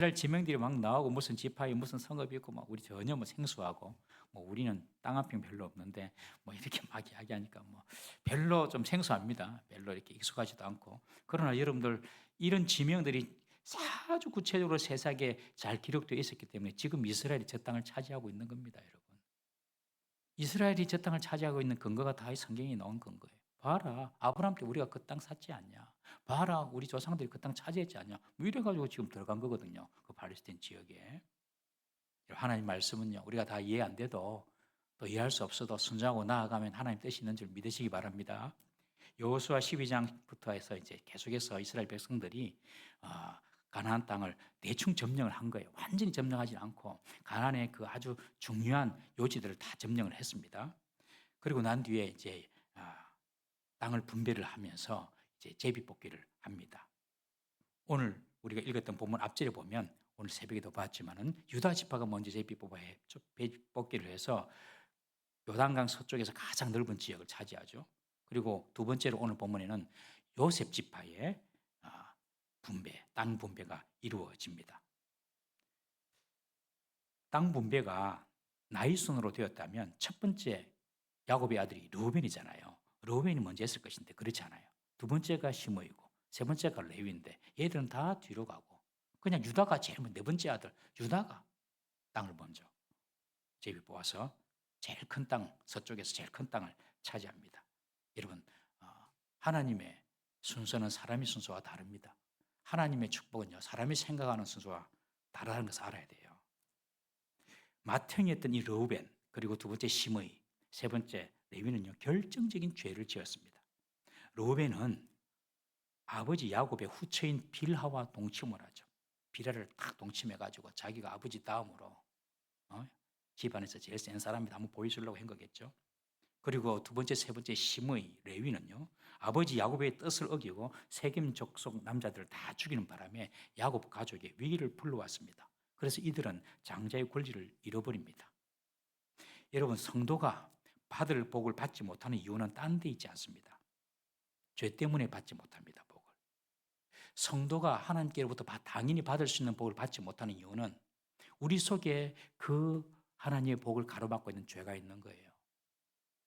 이스라엘 지명들이 막 나오고 무슨 지파에 무슨 성읍이 있고 막 우리 전혀 뭐 생소하고 뭐 우리는 땅 한 평 별로 없는데 뭐 이렇게 막 이야기하니까 뭐 별로 좀 생소합니다. 별로 이렇게 익숙하지도 않고. 그러나 여러분들 이런 지명들이 아주 구체적으로 세상에 잘 기록되어 있었기 때문에 지금 이스라엘이 저 땅을 차지하고 있는 겁니다, 여러분. 이스라엘이 저 땅을 차지하고 있는 근거가 다 이 성경에 나온 근거예요. 봐라, 아브라함 때 우리가 그 땅 샀지 않냐? 봐라, 우리 조상들이 그 땅 차지했지 않냐? 뭐 이래가지고 지금 들어간 거거든요. 그 팔레스타인 지역에. 하나님 말씀은요, 우리가 다 이해 안 돼도 또 이해할 수 없어도 순종하고 나아가면 하나님 뜻이 있는 줄 믿으시기 바랍니다. 여호수아 12장부터 해서 이제 계속해서 이스라엘 백성들이 아, 가나안 땅을 대충 점령을 한 거예요. 완전히 점령하지 않고 가나안의 그 아주 중요한 요지들을 다 점령을 했습니다. 그리고 난 뒤에 이제 땅을 분배를 하면서 이제 제비뽑기를 합니다. 오늘 우리가 읽었던 본문 앞절에 보면 오늘 새벽에도 봤지만은 유다 지파가 먼저 제비뽑기를 해서 요단강 서쪽에서 가장 넓은 지역을 차지하죠. 그리고 두 번째로 오늘 본문에는 요셉 지파의 땅 분배가 이루어집니다. 땅 분배가 나이 순으로 되었다면 첫 번째 야곱의 아들이 르우벤이잖아요. 르우벤이 먼저 했을 것인데 그렇지 않아요. 두 번째가 시므이고 세 번째가 레위인데 얘들은 다 뒤로 가고 그냥 유다가 제일 네 번째 아들 유다가 땅을 먼저 제비 뽑아서 제일 큰 땅, 서쪽에서 제일 큰 땅을 차지합니다. 여러분, 하나님의 순서는 사람의 순서와 다릅니다. 하나님의 축복은요, 사람이 생각하는 순서와 다르다는 것을 알아야 돼요. 맏형이었던 이 르우벤, 그리고 두 번째 시므이, 세 번째 레위는요, 결정적인 죄를 지었습니다. 르우벤은 아버지 야곱의 후처인 빌하와 동침을 하죠. 빌하를 딱 동침해가지고 자기가 아버지 다음으로 집안에서 제일 센 사람이다 한번 보여주려고 한 거겠죠. 그리고 두 번째, 세 번째 시므이 레위는요, 아버지 야곱의 뜻을 어기고 세겜 족속 남자들을 다 죽이는 바람에 야곱 가족의 위기를 불러왔습니다. 그래서 이들은 장자의 권리를 잃어버립니다. 여러분, 성도가 받을 복을 받지 못하는 이유는 딴 데 있지 않습니다. 죄 때문에 받지 못합니다, 복을. 성도가 하나님께로부터 당연히 받을 수 있는 복을 받지 못하는 이유는 우리 속에 그 하나님의 복을 가로막고 있는 죄가 있는 거예요.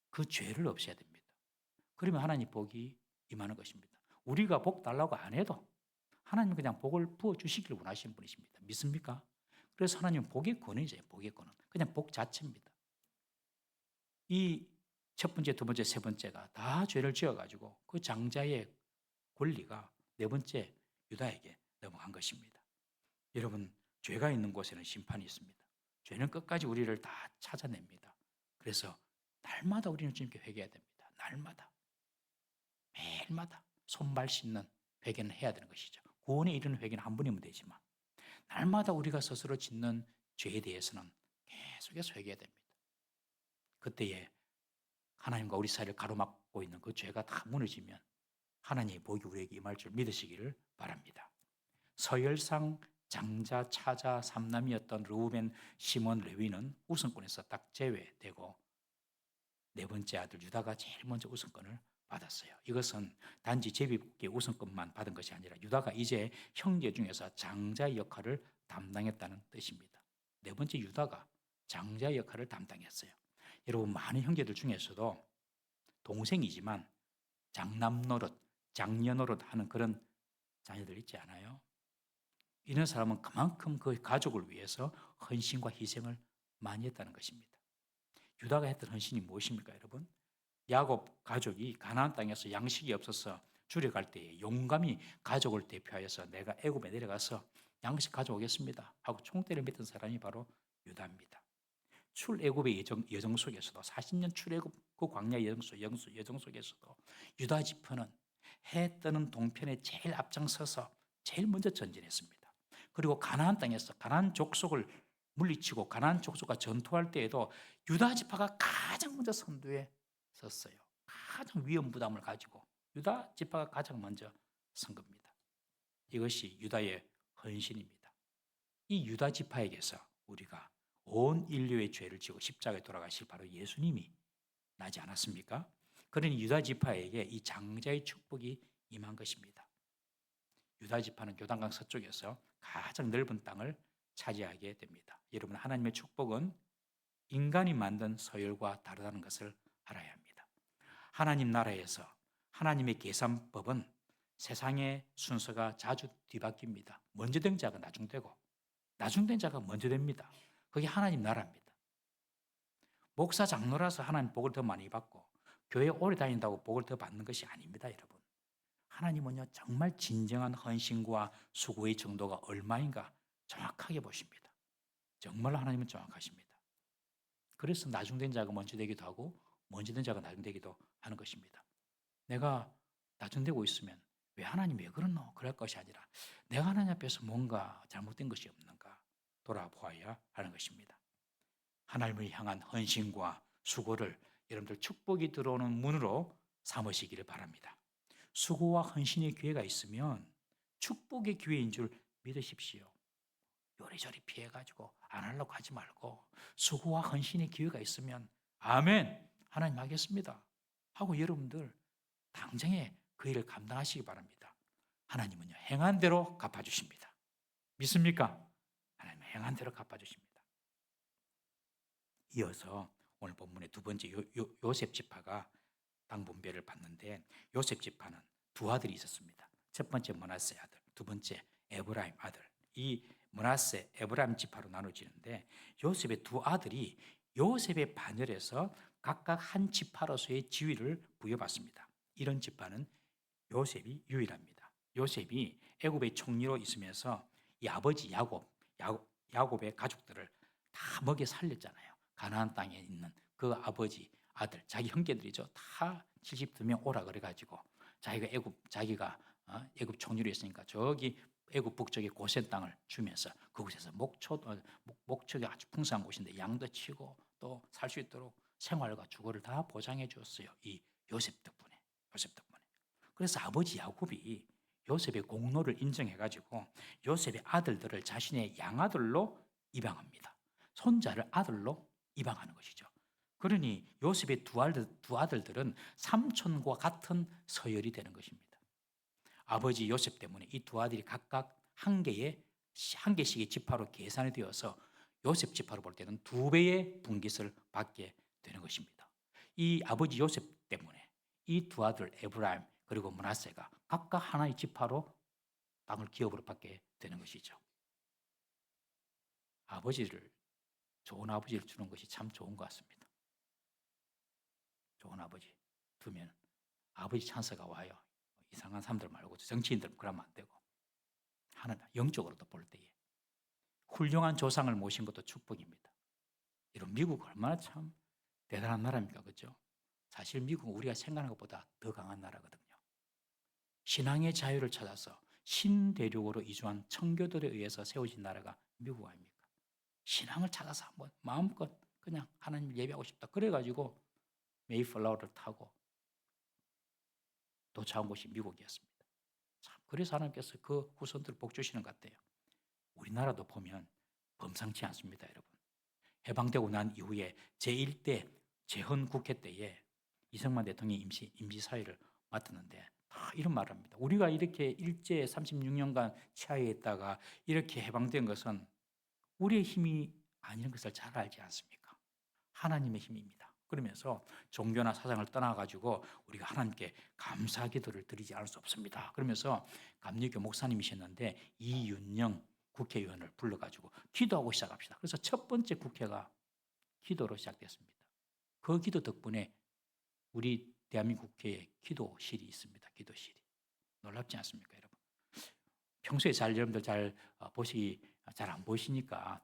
그 죄를 없애야 됩니다. 그러면 하나님 복이 임하는 것입니다. 우리가 복 달라고 안 해도 하나님은 그냥 복을 부어주시기를 원하시는 분이십니다. 믿습니까? 그래서 하나님은 복의 권위죠. 복의 권은. 그냥 복 자체입니다. 이 첫 번째, 두 번째, 세 번째가 다 죄를 지어가지고 그 장자의 권리가 네 번째 유다에게 넘어간 것입니다. 여러분, 죄가 있는 곳에는 심판이 있습니다. 죄는 끝까지 우리를 다 찾아냅니다. 그래서 날마다 우리는 주님께 회개해야 됩니다. 날마다. 매일마다 손발 씻는 회개는 해야 되는 것이죠. 구원에 이르는 회개는 한 번이면 되지만 날마다 우리가 스스로 짓는 죄에 대해서는 계속해서 회개해야 됩니다. 그때에 하나님과 우리 사이를 가로막고 있는 그 죄가 다 무너지면 하나님의 복이 우리에게 임할 줄 믿으시기를 바랍니다. 서열상 장자, 차자, 삼남이었던 르우벤, 시몬, 레위는 우선권에서 딱 제외되고 네 번째 아들 유다가 제일 먼저 우선권을 받았어요. 이것은 단지 제비뽑기의 우선권만 받은 것이 아니라 유다가 이제 형제 중에서 장자의 역할을 담당했다는 뜻입니다. 네 번째 유다가 장자의 역할을 담당했어요. 여러분, 많은 형제들 중에서도 동생이지만 장남 노릇, 장녀 노릇 하는 그런 자녀들 있지 않아요? 이런 사람은 그만큼 그 가족을 위해서 헌신과 희생을 많이 했다는 것입니다. 유다가 했던 헌신이 무엇입니까, 여러분? 야곱 가족이 가나안 땅에서 양식이 없어서 줄여갈 때에 용감히 가족을 대표하여서 내가 애굽에 내려가서 양식 가져오겠습니다 하고 총대를 맸던 사람이 바로 유다입니다. 출애굽의 여정 속에서도 40년 출애굽 그 광야 여정 속에서도 유다 지파는 해 뜨는 동편에 제일 앞장서서 제일 먼저 전진했습니다. 그리고 가나안 땅에서 가나안 족속을 물리치고 가나안 족속과 전투할 때에도 유다 지파가 가장 먼저 선두에 섰어요. 가장 위험 부담을 가지고 유다 지파가 가장 먼저 선 겁니다. 이것이 유다의 헌신입니다. 이 유다 지파에게서 우리가 온 인류의 죄를 지고 십자가에 돌아가실 바로 예수님이 나지 않았습니까? 그러니 유다 지파에게 이 장자의 축복이 임한 것입니다. 유다 지파는 요단강 서쪽에서 가장 넓은 땅을 차지하게 됩니다. 여러분, 하나님의 축복은 인간이 만든 서열과 다르다는 것을 알아야 합니다. 하나님 나라에서 하나님의 계산법은 세상의 순서가 자주 뒤바뀝니다. 먼저 된 자가 나중 되고 나중 된 자가 먼저 됩니다. 그게 하나님 나라입니다. 목사 장로라서 하나님 복을 더 많이 받고 교회 오래 다닌다고 복을 더 받는 것이 아닙니다, 여러분. 하나님은요, 정말 진정한 헌신과 수고의 정도가 얼마인가 정확하게 보십니다. 정말로 하나님은 정확하십니다. 그래서 나중된 자가 먼저 되기도 하고 먼저 된 자가 나중되기도 하는 것입니다. 내가 나중되고 있으면 왜 하나님 왜 그러노? 그럴 것이 아니라 내가 하나님 앞에서 뭔가 잘못된 것이 없는가 돌아보아야 하는 것입니다. 하나님을 향한 헌신과 수고를 여러분들 축복이 들어오는 문으로 삼으시기를 바랍니다. 수고와 헌신의 기회가 있으면 축복의 기회인 줄 믿으십시오. 요리조리 피해가지고 안 하려고 하지 말고 수고와 헌신의 기회가 있으면 아멘 하나님 하겠습니다 하고 여러분들 당장에 그 일을 감당하시기 바랍니다. 하나님은요, 행한 대로 갚아주십니다. 믿습니까? 하나님은 행한 대로 갚아주십니다. 이어서 오늘 본문의 두 번째 요셉 지파가 땅 분배를 받는데 요셉 지파는 두 아들이 있었습니다. 첫 번째 므낫세 아들, 두 번째 에브라임 아들. 이 므낫세, 에브라임 지파로 나눠지는데 요셉의 두 아들이 요셉의 반열에서 각각 한 지파로서의 지위를 부여받습니다. 이런 지파는 요셉이 유일합니다. 요셉이 애굽의 총리로 있으면서 이 아버지 야곱의 가족들을 다 먹여 살렸잖아요. 가나안 땅에 있는 그 아버지 아들, 자기 형제들이죠. 다 72명 오라 그래가지고 자기가 애굽 총리로 있으니까 저기 애굽 북쪽의 고센 땅을 주면서 그곳에서 목초가 아주 풍성한 곳인데 양도 치고 또 살 수 있도록 생활과 주거를 다 보장해 주었어요. 이 요셉 덕분에. 그래서 아버지 야곱이 요셉의 공로를 인정해가지고 요셉의 아들들을 자신의 양아들로 입양합니다. 손자를 아들로 입양하는 것이죠. 그러니 요셉의 두 아들들은 삼촌과 같은 서열이 되는 것입니다. 아버지 요셉 때문에 이 두 아들이 각각 한 개씩의 지파로 계산이 되어서 요셉 지파로 볼 때는 2배의 분깃을 받게 되는 것입니다. 이 아버지 요셉 때문에 이 두 아들 에브라임 그리고 므낫세가 각각 하나의 지파로 땅을 기업으로 받게 되는 것이죠. 좋은 아버지를 주는 것이 참 좋은 것 같습니다. 좋은 아버지 두면 아버지 찬스가 와요. 이상한 사람들 말고 정치인들 그러면 안 되고 하나님 영적으로도 볼 때에 훌륭한 조상을 모신 것도 축복입니다. 이런 미국 얼마나 참 대단한 나라입니까, 그렇죠? 사실 미국은 우리가 생각하는 것보다 더 강한 나라거든요. 신앙의 자유를 찾아서 신대륙으로 이주한 청교도에 의해서 세워진 나라가 미국 아닙니까? 신앙을 찾아서 한번 마음껏 그냥 하나님을 예배하고 싶다. 그래가지고 메이플라워를 타고 도착한 곳이 미국이었습니다. 참, 그래서 하나님께서 그 후손들을 복 주시는 것 같아요. 우리나라도 보면 범상치 않습니다, 여러분. 해방되고 난 이후에 제1대 재헌국회 때에 이승만 대통령이 임시사회를 맡았는데 다 이런 말을 합니다. 우리가 이렇게 일제 36년간 치하에 있다가 이렇게 해방된 것은 우리의 힘이 아닌 것을 잘 알지 않습니까? 하나님의 힘입니다. 그러면서 종교나 사상을 떠나가지고 우리가 하나님께 감사 기도를 드리지 않을 수 없습니다. 그러면서 감리교 목사님이셨는데 이윤영 국회의원을 불러가지고 기도하고 시작합시다. 그래서 첫 번째 국회가 기도로 시작됐습니다. 그 기도 덕분에 우리 대한민국 국회에 기도실이 있습니다. 기도실이. 놀랍지 않습니까, 여러분? 평소에 여러분들 잘 안 보시니까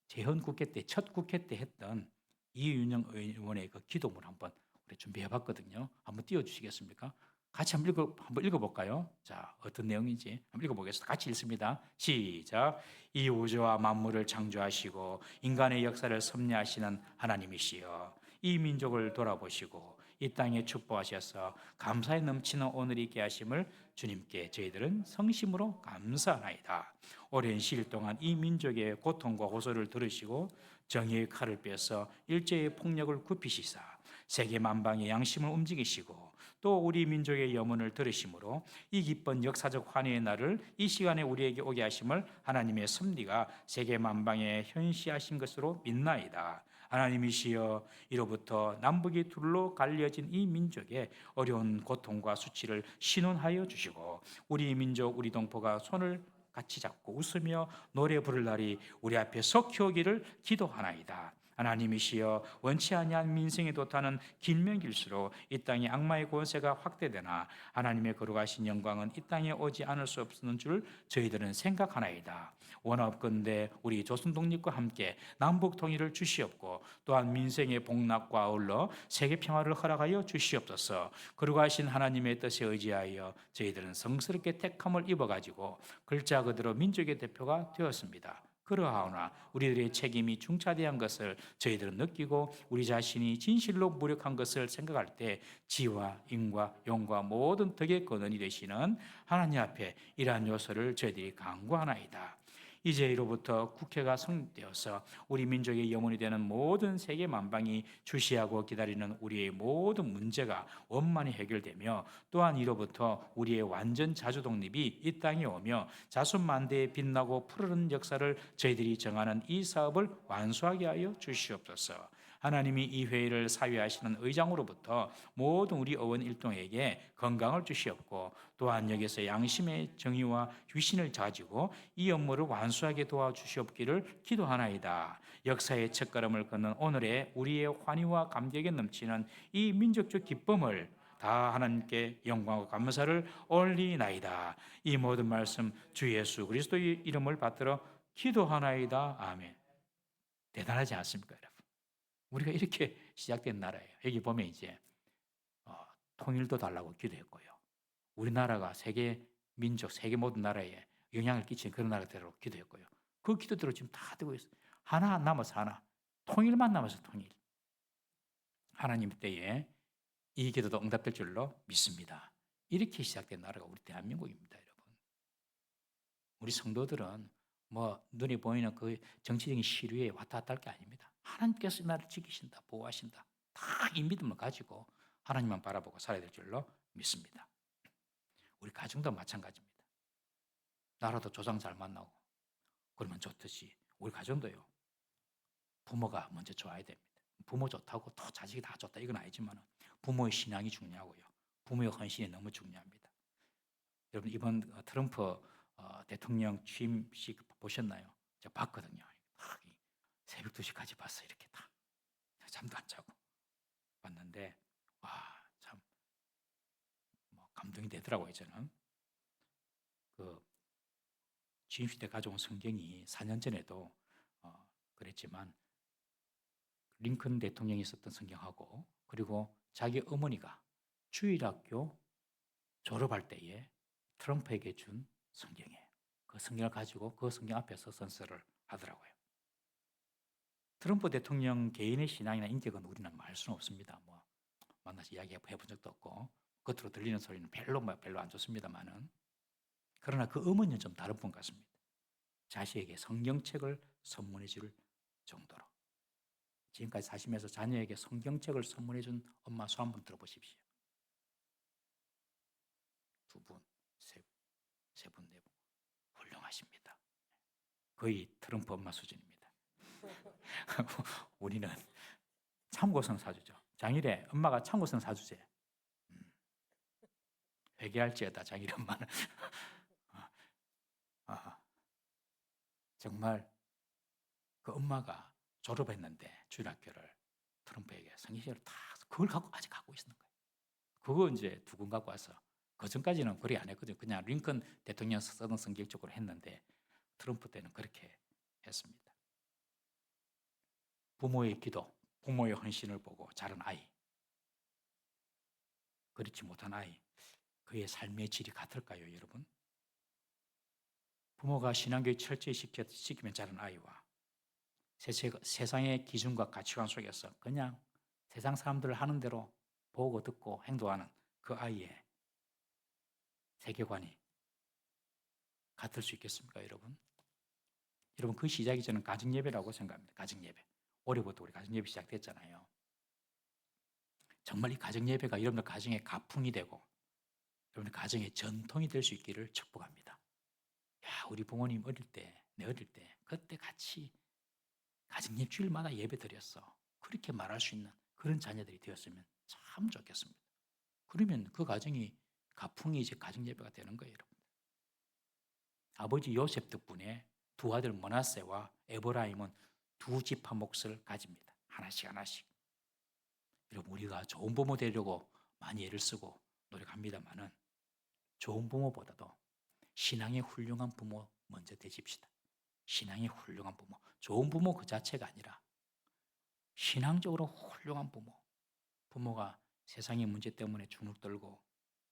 재헌 국회 때, 첫 국회 때 했던 이윤영 의원의 그 기도문 한번 우리 준비해 봤거든요. 한번 띄워주시겠습니까? 같이 한번 읽어볼까요? 자, 어떤 내용인지 한번 읽어보겠습니다. 같이 읽습니다. 시작. 이 우주와 만물을 창조하시고 인간의 역사를 섭리하시는 하나님이시여, 이 민족을 돌아보시고 이 땅에 축복하셔서 감사에 넘치는 오늘 있게 하심을 주님께 저희들은 성심으로 감사하나이다. 오랜 시일 동안 이 민족의 고통과 호소를 들으시고 정의의 칼을 빼서 일제의 폭력을 굽히시사 세계 만방의 양심을 움직이시고 또 우리 민족의 염원을 들으심으로 이 기쁜 역사적 환희의 날을 이 시간에 우리에게 오게 하심을 하나님의 섭리가 세계 만방에 현시하신 것으로 믿나이다. 하나님이시여, 이로부터 남북이 둘로 갈려진 이 민족의 어려운 고통과 수치를 신원하여 주시고 우리 민족 우리 동포가 손을 같이 잡고 웃으며 노래 부를 날이 우리 앞에 속히 오기를 기도하나이다. 하나님이시여, 원치 아니한 민생에 도타는 길면 길수록 이 땅에 악마의 권세가 확대되나 하나님의 거룩하신 영광은 이 땅에 오지 않을 수 없는 줄 저희들은 생각하나이다. 원하옵건대 우리 조선 독립과 함께 남북 통일을 주시옵고 또한 민생의 복락과 아울러 세계 평화를 허락하여 주시옵소서. 거룩하신 하나님의 뜻에 의지하여 저희들은 성스럽게 택함을 입어가지고 글자 그대로 민족의 대표가 되었습니다. 그러하오나 우리들의 책임이 중차대한 것을 저희들은 느끼고 우리 자신이 진실로 무력한 것을 생각할 때 지와 인과 용과 모든 덕의 근원이 되시는 하나님 앞에 이러한 요소를 저희들이 간구하나이다. 이제 이로부터 국회가 성립되어서 우리 민족의 영혼이 되는 모든 세계 만방이 주시하고 기다리는 우리의 모든 문제가 원만히 해결되며 또한 이로부터 우리의 완전 자주 독립이 이 땅에 오며 자손만대에 빛나고 푸르른 역사를 저희들이 정하는 이 사업을 완수하게 하여 주시옵소서. 하나님이 이 회의를 사회하시는 의장으로부터 모든 우리 어원 일동에게 건강을 주시옵고 또한 여기서 양심의 정의와 유신을 가지고 이 업무를 완수하게 도와주시옵기를 기도하나이다. 역사의 첫걸음을 걷는 오늘의 우리의 환희와 감격에 넘치는 이 민족적 기쁨을 다 하나님께 영광과 감사를 올리나이다. 이 모든 말씀 주 예수 그리스도의 이름을 받들어 기도하나이다. 아멘. 대단하지 않습니까, 여러분? 우리가 이렇게 시작된 나라예요. 여기 보면 이제 통일도 달라고 기도했고요. 우리나라가 세계 민족, 세계 모든 나라에 영향을 끼치는 그런 나라대로 기도했고요. 그 기도대로 지금 다 되고 있어요. 하나 안 남아서 하나. 통일만 남아서 통일. 하나님 때에 이 기도도 응답될 줄로 믿습니다. 이렇게 시작된 나라가 우리 대한민국입니다, 여러분. 우리 성도들은 뭐 눈에 보이는 그 정치적인 시류에 왔다 갔다 할 게 아닙니다. 하나님께서 이 나라를 지키신다, 보호하신다. 다 이 믿음을 가지고 하나님만 바라보고 살아야 될 줄로 믿습니다. 우리 가정도 마찬가지입니다. 나라도 조상 잘 만나고 그러면 좋듯이 우리 가정도요. 부모가 먼저 좋아야 됩니다. 부모 좋다고 또 자식이 다 좋다 이건 아니지만 부모의 신앙이 중요하고요. 부모의 헌신이 너무 중요합니다. 여러분 이번 트럼프 대통령 취임식 보셨나요? 제가 봤거든요. 새벽 2시까지 봤어요. 이렇게 다 잠도 안 자고 봤는데 와, 참 감동이 되더라고요. 저는 그 취임식 때 가져온 성경이 4년 전에도 그랬지만 링컨 대통령이 썼던 성경하고 그리고 자기 어머니가 주일학교 졸업할 때에 트럼프에게 준 성경이에요. 그 성경을 가지고 그 성경 앞에서 선서를 하더라고요. 트럼프 대통령 개인의 신앙이나 인격은 우리는 알 수는 없습니다. 만나서 이야기해 본 적도 없고 겉으로 들리는 소리는 별로 안 좋습니다만은 그러나 그 어머니는 좀 다른 분 같습니다. 자식에게 성경책을 선물해 줄 정도로 지금까지 사시면서 자녀에게 성경책을 선물해 준 엄마 손 한번 들어보십시오. 두 분, 세 분, 네 분 훌륭하십니다. 거의 트럼프 엄마 수준입니다. 우리는 참고성 사주죠. 장일에 엄마가 참고성 사주제. 회개할지어다 장일에 엄마는. 정말 그 엄마가 졸업했는데 주일학교를 트럼프에게 성경책을 다 그걸 아직 갖고 있는 거예요. 그거 이제 두 권 갖고 와서 그 전까지는 그렇게 안 했거든요. 그냥 링컨 대통령 쓰던 성경 쪽으로 했는데 트럼프 때는 그렇게 했습니다. 부모의 기도, 부모의 헌신을 보고 자란 아이, 그렇지 못한 아이, 그의 삶의 질이 같을까요, 여러분? 부모가 신앙교육 철저히 시키면 자란 아이와 세상의 기준과 가치관 속에서 그냥 세상 사람들 하는 대로 보고 듣고 행동하는 그 아이의 세계관이 같을 수 있겠습니까, 여러분? 여러분, 그 시작이 저는 가정예배라고 생각합니다. 가정예배. 올해부터 우리 가정예배 시작됐잖아요. 정말 이 가정 예배가 여러분들 가정의 가풍이 되고 여러분들 가정의 전통이 될 수 있기를 축복합니다. 야, 우리 부모님 어릴 때, 내 어릴 때 그때 같이 가정 주일마다 예배 드렸어. 그렇게 말할 수 있는 그런 자녀들이 되었으면 참 좋겠습니다. 그러면 그 가정이 가풍이 이제 가정 예배가 되는 거예요, 여러분. 아버지 요셉 덕분에 두 아들 므낫세와 에브라임은 두 지파 몫을 가집니다. 하나씩 하나씩. 여러분, 우리가 좋은 부모 되려고 많이 애를 쓰고 노력합니다만은 좋은 부모보다도 신앙의 훌륭한 부모 먼저 되십시다. 신앙의 훌륭한 부모. 좋은 부모 그 자체가 아니라 신앙적으로 훌륭한 부모. 부모가 세상의 문제 때문에 주눅 들고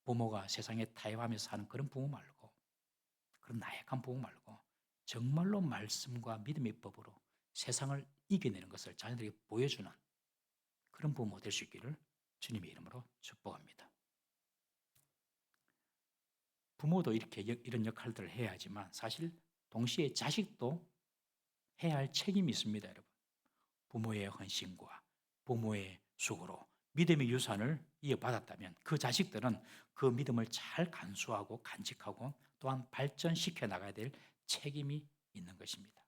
부모가 세상에 타협하면서 사는 그런 부모 말고, 그런 나약한 부모 말고 정말로 말씀과 믿음의 법으로 세상을 이겨내는 것을 자녀들에게 보여주는 그런 부모 될 수 있기를 주님의 이름으로 축복합니다. 부모도 이렇게 이런 역할들을 해야 하지만 사실 동시에 자식도 해야 할 책임이 있습니다, 여러분. 부모의 헌신과 부모의 수고로 믿음의 유산을 이어받았다면 그 자식들은 그 믿음을 잘 간수하고 간직하고 또한 발전시켜 나가야 될 책임이 있는 것입니다.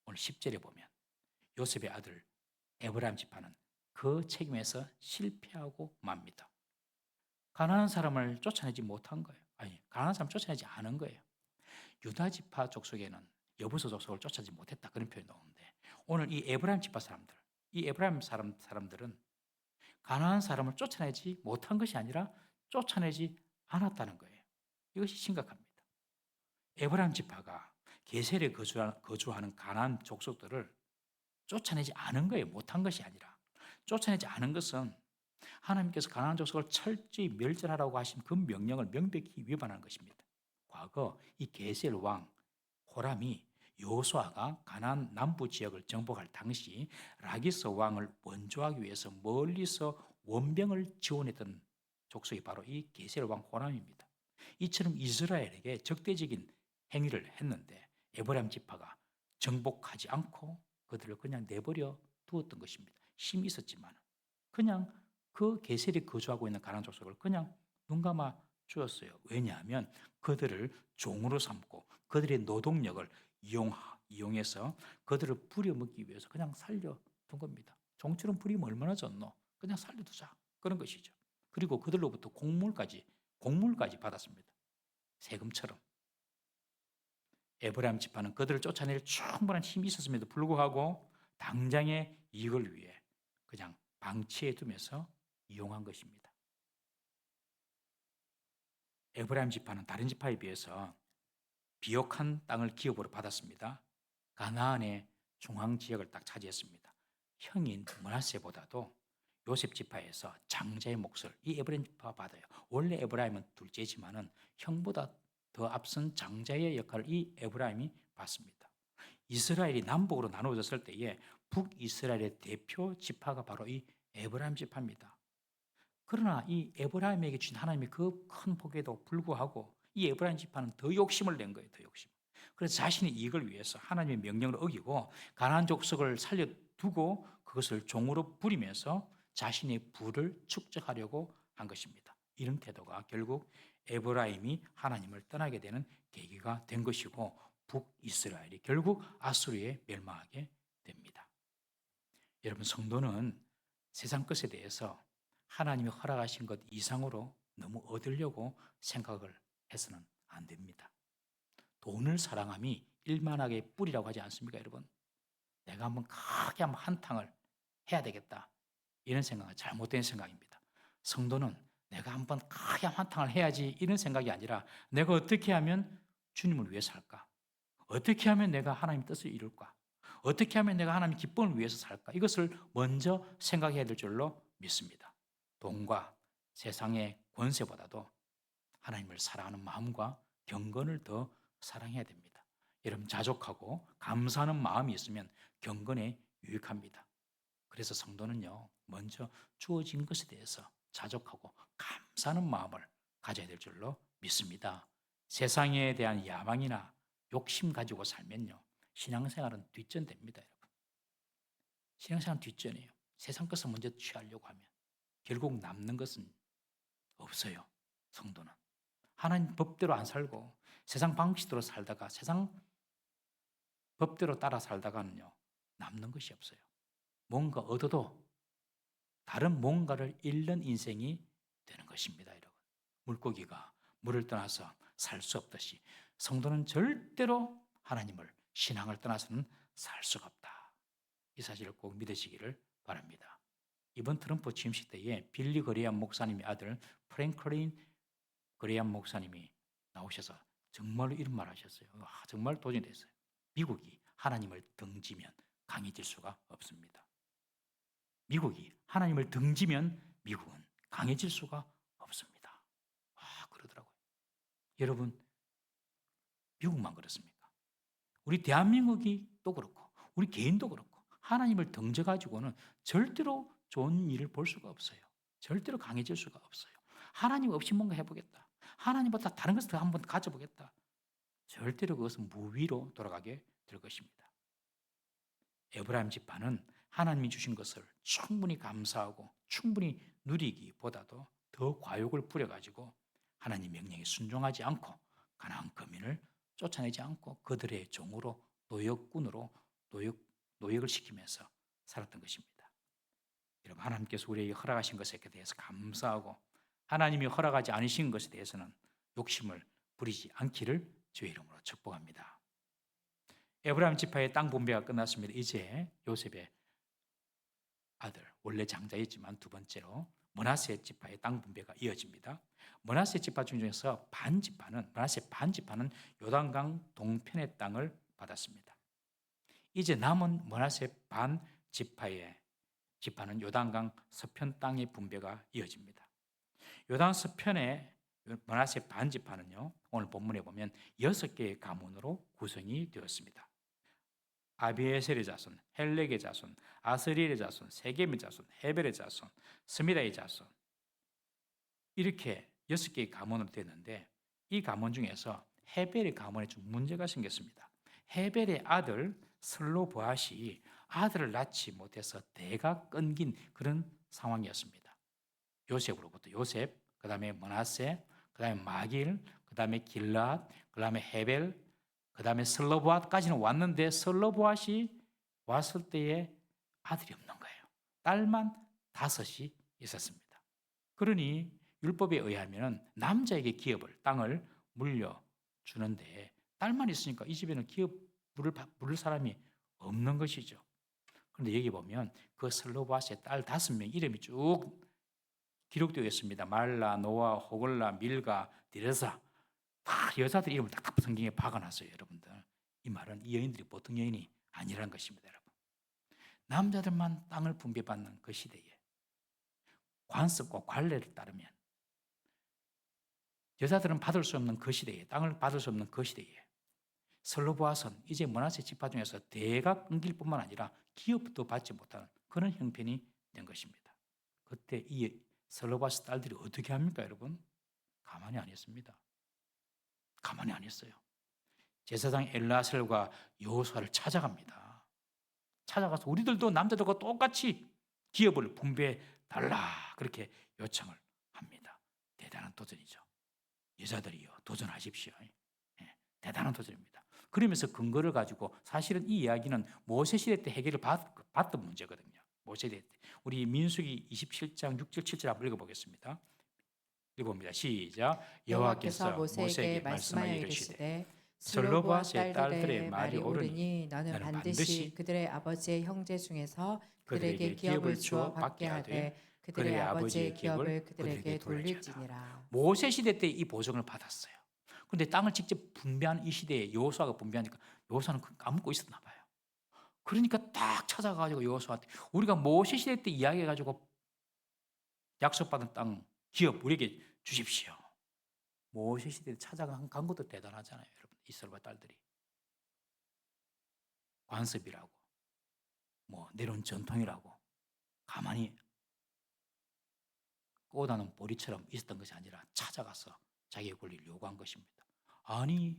오늘 10절에 보면 요셉의 아들 에브라임 지파는 그 책임에서 실패하고 맙니다. 가난한 사람을 쫓아내지 못한 거예요. 아니, 가난한 사람 쫓아내지 않은 거예요. 유다 지파 족속에는 여부서 족속을 쫓아내지 못했다, 그런 표현이 나오는데 오늘 이 에브라임 지파 사람들, 이 에브라임 사람들은 가난한 사람을 쫓아내지 못한 것이 아니라 쫓아내지 않았다는 거예요. 이것이 심각합니다. 에브라임 지파가 게셀에 거주하는 가난한 족속들을 쫓아내지 않은 거예요. 못한 것이 아니라. 쫓아내지 않은 것은 하나님께서 가나안 족속을 철저히 멸절하라고 하신 그 명령을 명백히 위반하는 것입니다. 과거 이 게셀 왕 호람이 여호수아가 가나안 남부 지역을 정복할 당시 라기스 왕을 원조하기 위해서 멀리서 원병을 지원했던 족속이 바로 이 게셀 왕 호람입니다. 이처럼 이스라엘에게 적대적인 행위를 했는데 에브라임 지파가 정복하지 않고 그들을 그냥 내버려 두었던 것입니다. 힘이 있었지만 그냥 그 게셀에 거주하고 있는 가나안 족속을 그냥 눈 감아 주었어요. 왜냐하면 그들을 종으로 삼고 그들의 노동력을 이용해서 그들을 부려먹기 위해서 그냥 살려둔 겁니다. 종처럼 부리면 얼마나 좋노? 그냥 살려두자. 그런 것이죠. 그리고 그들로부터 공물까지 받았습니다. 세금처럼. 에브라임 지파는 그들을 쫓아낼 충분한 힘이 있었음에도 불구하고 당장의 이익을 위해 그냥 방치해 두면서 이용한 것입니다. 에브라임 지파는 다른 지파에 비해서 비옥한 땅을 기업으로 받았습니다. 가나안의 중앙 지역을 딱 차지했습니다. 형인 므낫세보다도 요셉 지파에서 장자의 몫을 이 에브라임 지파가 받아요. 원래 에브라임은 둘째지만은 형보다 더 앞선 장자의 역할을 이 에브라임이 받습니다. 이스라엘이 남북으로 나누어졌을 때에 북이스라엘의 대표 지파가 바로 이 에브라임 지파입니다. 그러나 이 에브라임에게 주신 하나님의 그 큰 복에도 불구하고 이 에브라임 지파는 더 욕심을 낸 거예요. 더 욕심. 그래서 자신의 이익을 위해서 하나님의 명령을 어기고 가나안 족속을 살려두고 그것을 종으로 부리면서 자신의 부를 축적하려고 한 것입니다. 이런 태도가 결국 에브라임이 하나님을 떠나게 되는 계기가 된 것이고 북이스라엘이 결국 아수르에 멸망하게 됩니다. 여러분, 성도는 세상 것에 대해서 하나님이 허락하신 것 이상으로 너무 얻으려고 생각을 해서는 안 됩니다. 돈을 사랑함이 일만하게 뿌리라고 하지 않습니까, 여러분? 내가 한번 크게 한번 한탕을 해야 되겠다. 이런 생각은 잘못된 생각입니다. 성도는 내가 한번 크게 한탕을 해야지 이런 생각이 아니라 내가 어떻게 하면 주님을 위해 살까? 어떻게 하면 내가 하나님 뜻을 이룰까? 어떻게 하면 내가 하나님 기쁨을 위해서 살까? 이것을 먼저 생각해야 될 줄로 믿습니다. 돈과 세상의 권세보다도 하나님을 사랑하는 마음과 경건을 더 사랑해야 됩니다. 여러분, 자족하고 감사하는 마음이 있으면 경건에 유익합니다. 그래서 성도는요, 먼저 주어진 것에 대해서 자족하고 감사하는 마음을 가져야 될 줄로 믿습니다. 세상에 대한 야망이나 욕심 가지고 살면요, 신앙생활은 뒷전됩니다, 여러분. 신앙생활은 뒷전이에요. 세상 것을 먼저 취하려고 하면. 결국 남는 것은 없어요. 성도는 하나님 법대로 안 살고 세상 방식대로 살다가 세상 법대로 따라 살다가는요 남는 것이 없어요. 뭔가 얻어도 다른 뭔가를 잃는 인생이 되는 것입니다. 여러분, 물고기가 물을 떠나서 살 수 없듯이 성도는 절대로 하나님을, 신앙을 떠나서는 살 수가 없다. 이 사실을 꼭 믿으시기를 바랍니다. 이번 트럼프 취임식 때에 빌리 그레이엄 목사님의 아들 프랭클린 그레이엄 목사님이 나오셔서 정말로 이런 말 하셨어요. 정말 도전이 됐어요. 미국이 하나님을 등지면 강해질 수가 없습니다. 미국이 하나님을 등지면 미국은 강해질 수가 없습니다. 그러더라고요. 여러분, 미국만 그렇습니까? 우리 대한민국이 또 그렇고 우리 개인도 그렇고 하나님을 등져가지고는 절대로 좋은 일을 볼 수가 없어요. 절대로 강해질 수가 없어요. 하나님 없이 뭔가 해보겠다. 하나님보다 다른 것을 더 한번 가져보겠다. 절대로 그것은 무위로 돌아가게 될 것입니다. 에브라임 지파는 하나님이 주신 것을 충분히 감사하고 충분히 누리기보다도 더 과욕을 부려가지고 하나님 명령에 순종하지 않고 가나안 거민을 쫓아내지 않고 그들의 종으로 노역군으로 노역을 시키면서 살았던 것입니다. 여러분, 하나님께서 우리에게 허락하신 것에 대해서 감사하고 하나님이 허락하지 않으신 것에 대해서는 욕심을 부리지 않기를 주의 이름으로 축복합니다. 에브라임 지파의 땅 분배가 끝났습니다. 이제 요셉의 아들, 원래 장자였지만 두 번째로 므낫세 지파의 땅 분배가 이어집니다. 므낫세 지파 중에서 므낫세 반 지파는 요단강 동편의 땅을 받았습니다. 이제 남은 므낫세 반 지파는 요단강 서편 땅의 분배가 이어집니다. 요단 서편의 므낫세 반 지파는요, 오늘 본문에 보면 6개의 가문으로 구성이 되었습니다. 아비에셀의 자손, 헬렉의 자손, 아스리엘의 자손, 세겜의 자손, 헤벨의 자손, 스미다의 자손, 이렇게 6개의 가문으로 되는데 이 가문 중에서 헤벨의 가문에 좀 문제가 생겼습니다. 헤벨의 아들 슬로보앗이 아들을 낳지 못해서 대가 끊긴 그런 상황이었습니다. 요셉으로부터 요셉, 그 다음에 므낫세, 그 다음에 마길, 그 다음에 길앗, 그 다음에 헤벨, 그 다음에 슬로보앗까지는 왔는데 슬로보앗이 왔을 때에 아들이 없는 거예요. 딸만 5이 있었습니다. 그러니 율법에 의하면 남자에게 기업을, 땅을 물려주는데 딸만 있으니까 이 집에는 기업 물을 사람이 없는 것이죠. 그런데 여기 보면 그 슬로보앗의 딸 5명 이름이 쭉 기록되어 있습니다. 말라, 노아, 호글라, 밀가, 디르사, 다 여자들 이름을 딱 성경에 박아놨어요. 여러분들, 이 말은 이 여인들이 보통 여인이 아니라는 것입니다. 여러분, 남자들만 땅을 분배받는 그 시대에 관습과 관례를 따르면 여자들은 받을 수 없는 그 시대에, 땅을 받을 수 없는 그 시대에 슬로보앗은 이제 므낫세 지파 중에서 대가 끊길 뿐만 아니라 기업도 받지 못하는 그런 형편이 된 것입니다. 그때 이 슬로보앗 딸들이 어떻게 합니까, 여러분? 가만히 안 있습니다. 가만히 안 있어요. 제사장 엘라셀과 여호수아를 찾아갑니다. 찾아가서 우리들도 남자들과 똑같이 기업을 분배해 달라 그렇게 요청을 합니다. 대단한 도전이죠. 여자들이요, 도전하십시오. 대단한 도전입니다. 그러면서 근거를 가지고 사실은 이 이야기는 모세 시대 때 해결을 받던 문제거든요. 모세 시대 때. 우리 민수기 27장 6절 7절 한번 읽어보겠습니다. 읽어봅니다. 시작. 여호와께서 모세에게 말씀하여 이르시되 슬로보앗의 딸들의 말이 옳으니 너는 반드시 그들의 아버지의 형제 중에서 그들에게 기업을 주어 받게 하되 그들의 아버지의 기업을 그들에게 돌릴지니라. 모세 시대 때 이 보증을 받았어요. 그런데 땅을 직접 분배하는 이 시대에 여호수아가 분배하니까 여호수아는 까먹고 있었나 봐요. 그러니까 딱 찾아가지고 여호수아한테 우리가 모세 시대 때 이야기해가지고 약속받은 땅 기업 우리에게 주십시오. 모세 시대에 찾아간 것도 대단하잖아요, 여러분. 이스라엘 딸들이 관습이라고 뭐 내려온 전통이라고 가만히 꼬다는 보리처럼 있었던 것이 아니라 찾아가서 자기의 권리를 요구한 것입니다. 아니,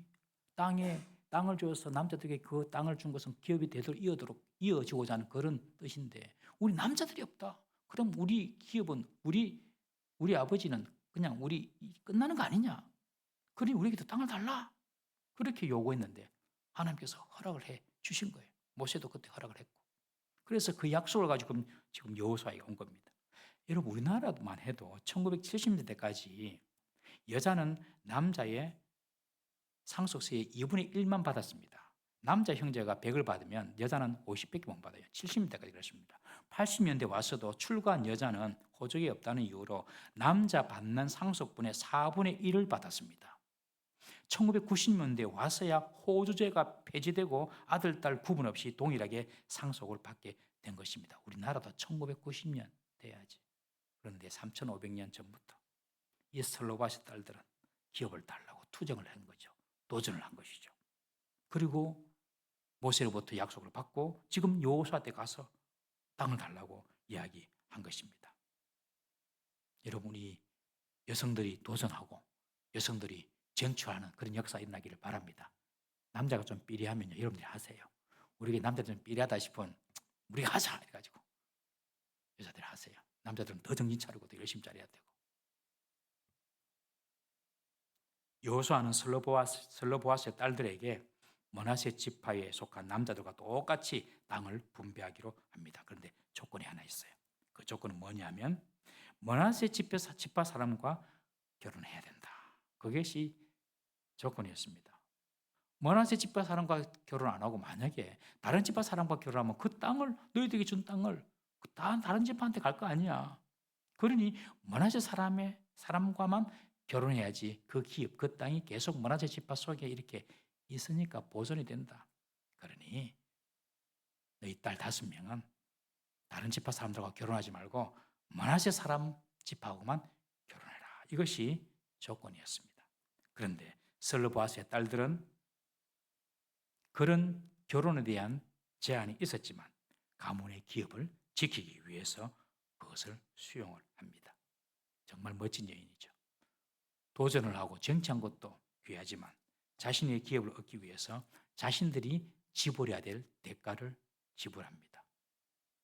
땅을 줘서 남자들에게 그 땅을 준 것은 기업이 되도록 이어지고자 하는 그런 뜻인데 우리 남자들이 없다. 그럼 우리 기업은 우리 아버지는 그냥 우리 끝나는 거 아니냐? 그러니 우리에게도 땅을 달라. 그렇게 요구했는데 하나님께서 허락을 해 주신 거예요. 모세도 그때 허락을 했고. 그래서 그 약속을 가지고 지금 여호수아에 온 겁니다. 여러분 우리나라만 해도 1970년대까지 여자는 남자의 상속세의 2분의 1만 받았습니다. 남자 형제가 100을 받으면 여자는 50밖에 못 받아요. 70년대까지 그렇습니다. 80년대 와서도 출가한 여자는 호적이 없다는 이유로 남자 받는 상속분의 4분의 1을 받았습니다. 1990년대 와서야 호주제가 폐지되고 아들, 딸 구분 없이 동일하게 상속을 받게 된 것입니다. 우리나라도 1990년 돼야지. 그런데 3,500년 전부터 이 슬로바시 딸들은 기업을 달라고 투정을 한 거죠. 도전을 한 것이죠. 그리고 모세로부터 약속을 받고 지금 여호수아 때 가서 땅을 달라고 이야기한 것입니다. 여러분이 여성들이 도전하고 여성들이 쟁취하는 그런 역사 일어나기를 바랍니다. 남자가 좀 삐리하면요, 여러분들이 하세요. 우리가 남자들 좀 삐리하다 싶으면 우리가 하자 해가지고 여자들이 하세요. 남자들은 더 정신 차리고 더 열심히 잘해야 되고. 여호수아는 슬로보아스의 딸들에게 므낫세 지파에 속한 남자들과 똑같이 땅을 분배하기로 합니다. 그런데 조건이 하나 있어요. 그 조건은 뭐냐면 므낫세 지파 사람과 결혼해야 된다. 그것이 조건이었습니다. 므낫세 지파 사람과 결혼 안 하고 만약에 다른 지파 사람과 결혼하면 그 땅을 너희들에게 준 땅을 다른 지파한테 갈 거 아니야. 그러니 므낫세 사람과만 결혼해야지 그 기업, 그 땅이 계속 므낫세 지파 속에 이렇게 있으니까 보존이 된다. 그러니 너희 딸 5명은 다른 지파 사람들과 결혼하지 말고 므낫세 사람 지파하고만 결혼해라. 이것이 조건이었습니다. 그런데 슬로보아스의 딸들은 그런 결혼에 대한 제한이 있었지만 가문의 기업을 지키기 위해서 그것을 수용을 합니다. 정말 멋진 여인이죠. 도전을 하고 정치한 것도 귀하지만 자신의 기업을 얻기 위해서 자신들이 지불해야 될 대가를 지불합니다.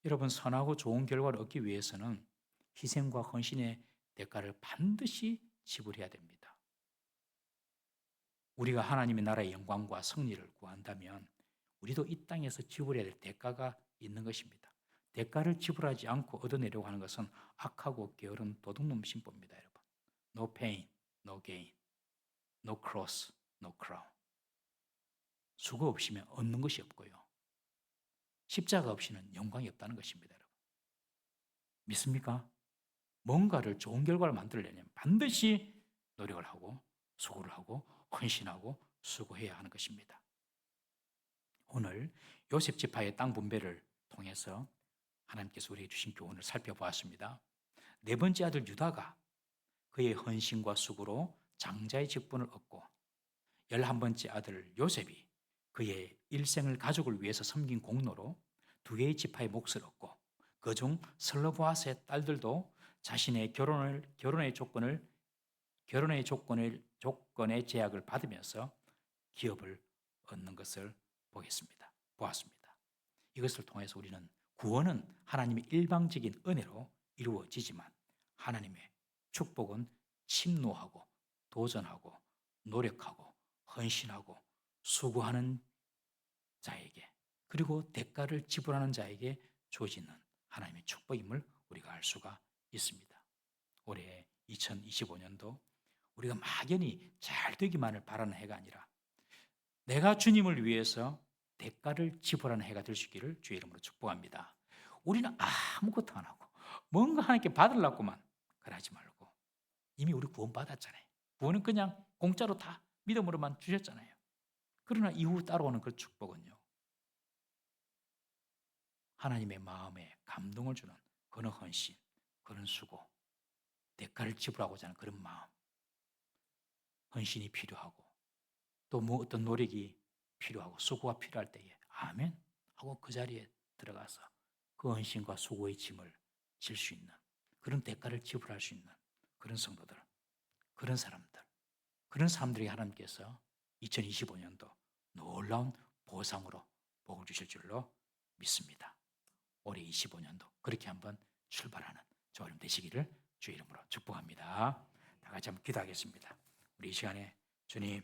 여러분, 선하고 좋은 결과를 얻기 위해서는 희생과 헌신의 대가를 반드시 지불해야 됩니다. 우리가 하나님의 나라의 영광과 승리를 구한다면 우리도 이 땅에서 지불해야 될 대가가 있는 것입니다. 대가를 지불하지 않고 얻어내려고 하는 것은 악하고 게으른 도둑놈 신법입니다, 여러분. No pain, no gain. No cross, no crown. 수고 없이면 얻는 것이 없고요. 십자가 없이는 영광이 없다는 것입니다, 여러분. 믿습니까? 뭔가를 좋은 결과를 만들려면 반드시 노력을 하고 수고를 하고 헌신하고 수고해야 하는 것입니다. 오늘 요셉 지파의 땅 분배를 통해서 하나님께서 우리에게 주신 교훈을 살펴보았습니다. 4번째 아들 유다가 그의 헌신과 수고로 장자의 직분을 얻고 11번째 아들 요셉이 그의 일생을 가족을 위해서 섬긴 공로로 2개의 지파의 몫을 얻고 그중 슬로보아스의 딸들도 자신의 결혼의 조건의 제약을 받으면서 기업을 얻는 것을 보았습니다. 이것을 통해서 우리는 구원은 하나님의 일방적인 은혜로 이루어지지만 하나님의 축복은 침노하고 도전하고 노력하고 헌신하고 수고하는 자에게 그리고 대가를 지불하는 자에게 주어지는 하나님의 축복임을 우리가 알 수가 있습니다. 올해 2025년도 우리가 막연히 잘 되기만을 바라는 해가 아니라 내가 주님을 위해서 대가를 지불하는 해가 될 수 있기를 주의 이름으로 축복합니다. 우리는 아무것도 안 하고 뭔가 하나님께 받으려고만 그러지 말고 이미 우리 구원 받았잖아요. 구원은 그냥 공짜로 다 믿음으로만 주셨잖아요. 그러나 이후 따라오는 그 축복은요. 하나님의 마음에 감동을 주는 그런 헌신, 그런 수고, 대가를 지불하고자 하는 그런 마음, 헌신이 필요하고 또 뭐 어떤 노력이 필요하고 수고가 필요할 때에 아멘 하고 그 자리에 들어가서 그 헌신과 수고의 짐을 질 수 있는 그런 대가를 지불할 수 있는 그런 성도들, 그런 사람들에게 하나님께서 2025년도 놀라운 보상으로 복을 주실 줄로 믿습니다. 올해 25년도 그렇게 한번 출발하는 저와 되시기를 주의 이름으로 축복합니다. 다 같이 한번 기도하겠습니다. 우리 이 시간에 주님